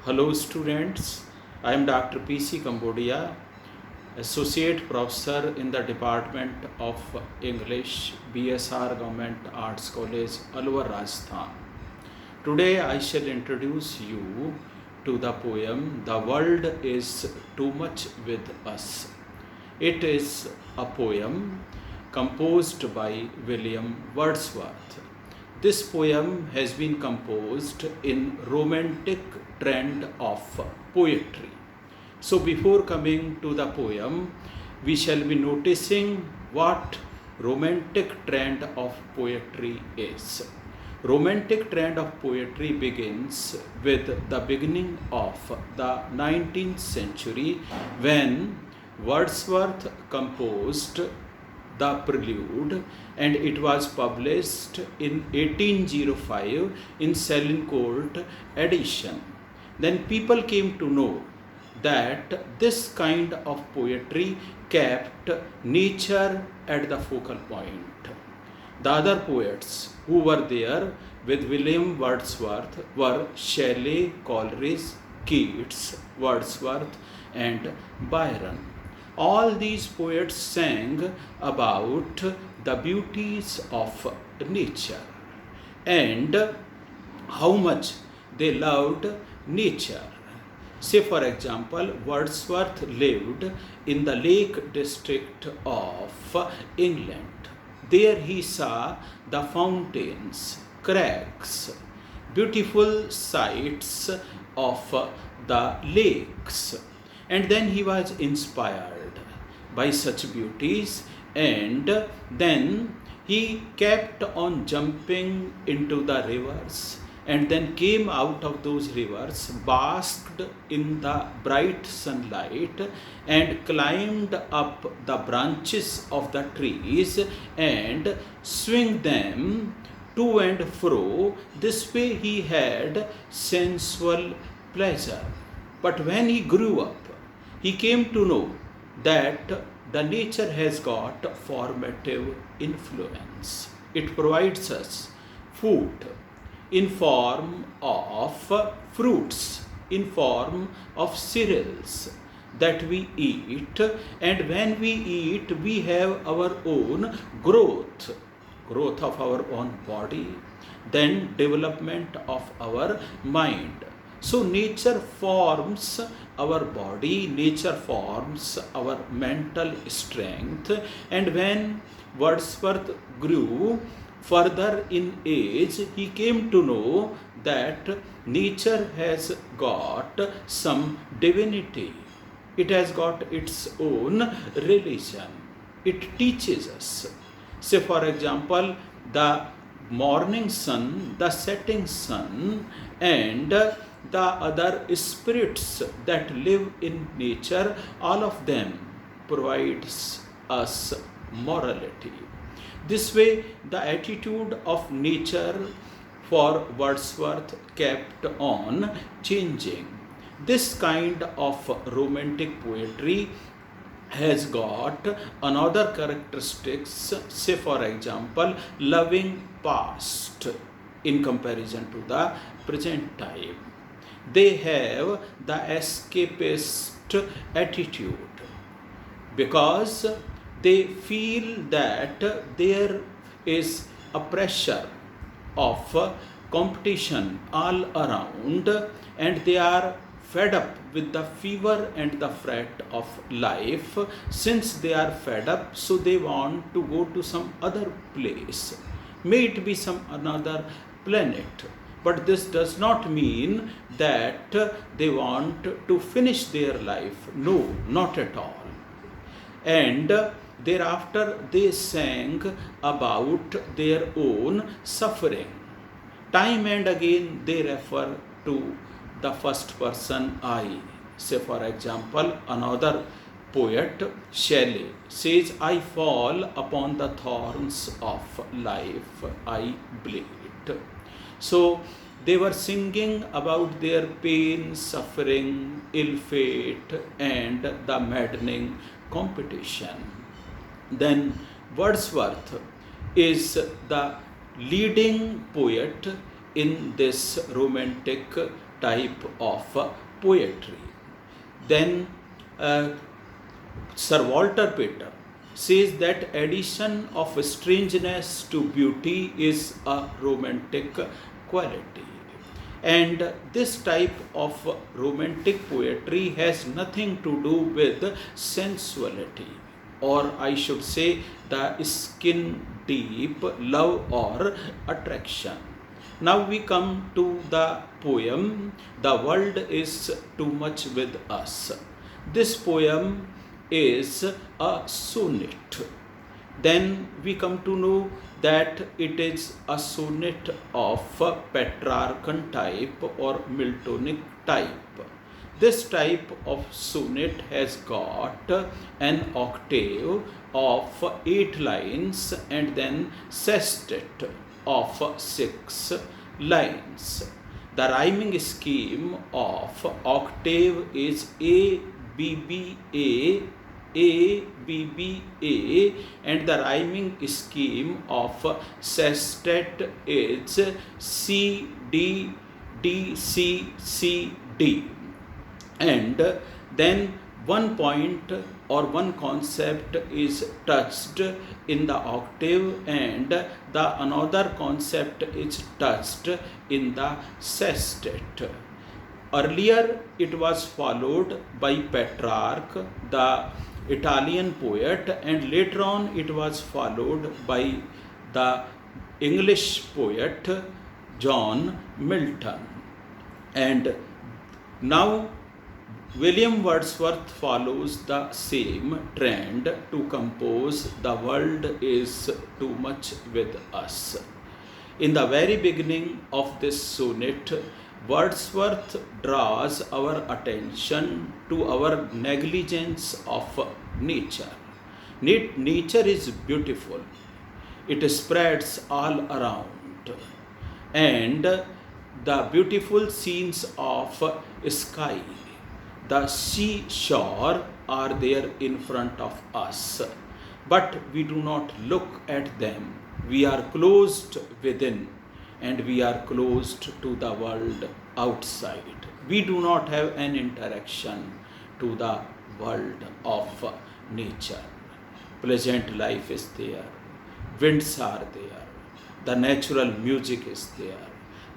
Hello students, I am Dr. P.C. Cambodia, Associate Professor in the Department of English, BSR Government Arts College, Alwar, Rajasthan. Today I shall introduce you to the poem The World is Too Much With Us. It is a poem composed by William Wordsworth. This poem has been composed in romantic trend of poetry. So before coming to the poem, we shall be noticing what romantic trend of poetry is. Romantic trend of poetry begins with the beginning of the 19th century when Wordsworth composed the Prelude, and it was published in 1805 in Selincourt edition. Then people came to know that this kind of poetry kept nature at the focal point. The other poets who were there with William Wordsworth were Shelley, Coleridge, Keats, Wordsworth, and Byron. All these poets sang about the beauties of nature and how much they loved nature. Say, for example, Wordsworth lived in the Lake District of England. There he saw the fountains, cracks, beautiful sights of the lakes. And then he was inspired by such beauties, and then he kept on jumping into the rivers and then came out of those rivers, basked in the bright sunlight, and climbed up the branches of the trees and swing them to and fro. This way he had sensual pleasure. But when he grew up, he came to know that the nature has got formative influence. It provides us food in form of fruits, in form of cereals that we eat, and when we eat, we have our own growth of our own body, then development of our mind. So nature forms our body, nature forms our mental strength, and when Wordsworth grew further in age, he came to know that nature has got some divinity. It has got its own religion. It teaches us. Say, for example, the morning sun, the setting sun, and the other spirits that live in nature, all of them provides us morality. This way, the attitude of nature for Wordsworth kept on changing. This kind of romantic poetry has got another characteristics, say for example, loving past in comparison to the present time. They have the escapist attitude because they feel that there is a pressure of competition all around, and they are fed up with the fever and the fret of life. Since they are fed up, so they want to go to some other place, may it be some another planet. But this does not mean that they want to finish their life. No, not at all. And thereafter they sang about their own suffering. Time and again they refer to the first person I. Say, for example, another poet, Shelley, says, I fall upon the thorns of life, I bleed. So they were singing about their pain, suffering, ill fate, and the maddening competition. Then Wordsworth is the leading poet in this romantic type of poetry. Then Sir Walter Pater says that addition of strangeness to beauty is a romantic quality. And this type of romantic poetry has nothing to do with sensuality, or I should say the skin deep love or attraction. Now we come to the poem, The World is Too Much with Us. This poem is a sonnet. Then we come to know that it is a sonnet of Petrarchan type or Miltonic type. This type of sonnet has got an octave of 8 lines and then sestet of 6 lines. The rhyming scheme of octave is A, B, B, A, B, B, A, and the rhyming scheme of sestet is C, D, D, C, C, D. And then one point or one concept is touched in the octave and the another concept is touched in the sestet. Earlier it was followed by Petrarch, the Italian poet, and later on it was followed by the English poet John Milton. And now William Wordsworth follows the same trend to compose The World is Too Much with Us. In the very beginning of this sonnet, Wordsworth draws our attention to our negligence of nature. Nature is beautiful. It spreads all around. And the beautiful scenes of sky, the seashore are there in front of us. But we do not look at them. We are closed within and we are closed to the world outside. We do not have an interaction to the world of nature. Pleasant life is there, winds are there, the natural music is there.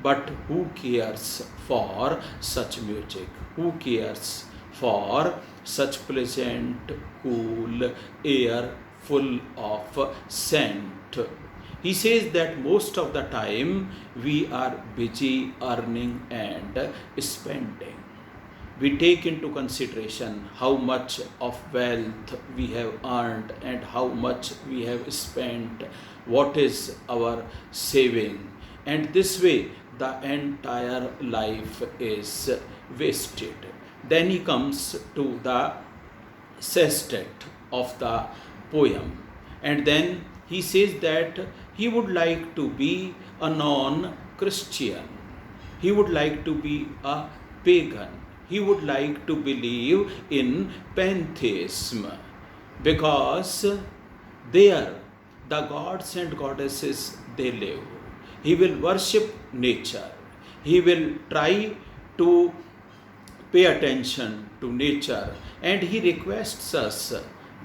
But who cares for such music? Who cares for such pleasant, cool air full of scent? He says that most of the time we are busy earning and spending. We take into consideration how much of wealth we have earned and how much we have spent, what is our saving, and this way the entire life is wasted. Then he comes to the sestet of the poem, and then he says that he would like to be a non-Christian. He would like to be a pagan. He would like to believe in pantheism, because there the gods and goddesses they live. He will worship nature. He will try to pay attention to nature, and he requests us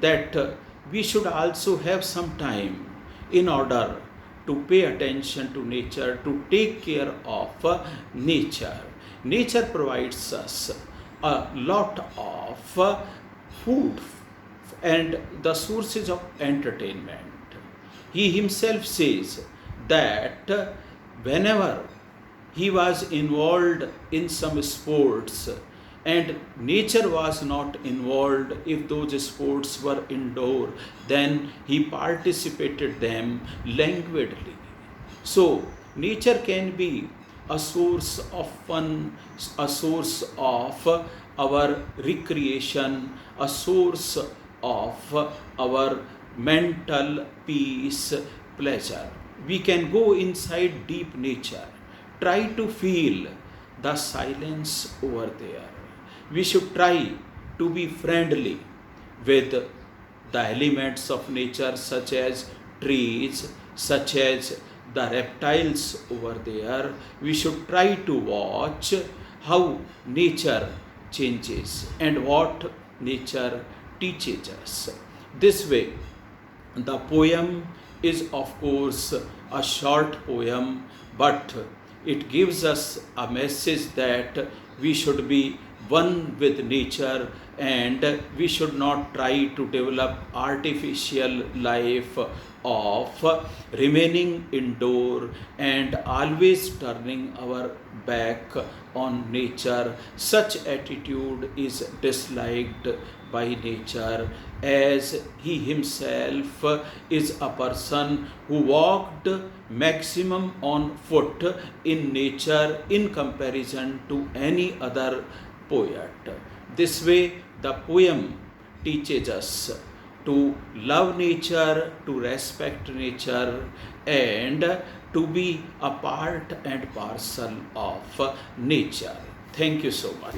that we should also have some time in order to pay attention to nature, to take care of nature. Nature provides us a lot of food and the sources of entertainment. He himself says that whenever he was involved in some sports and nature was not involved, if those sports were indoor, then he participated them languidly. So nature can be a source of fun, a source of our recreation, a source of our mental peace, pleasure. We can go inside deep nature, try to feel the silence over there. We should try to be friendly with the elements of nature, such as trees, such as the reptiles over there. We should try to watch how nature changes and what nature teaches us. This way, the poem is, of course, a short poem, but it gives us a message that we should be one with nature and we should not try to develop artificial life of remaining indoor and always turning our back on nature. Such attitude is disliked by nature, as he himself is a person who walked maximum on foot in nature in comparison to any other poet. This way, the poem teaches us to love nature, to respect nature, and to be a part and parcel of nature. Thank you so much.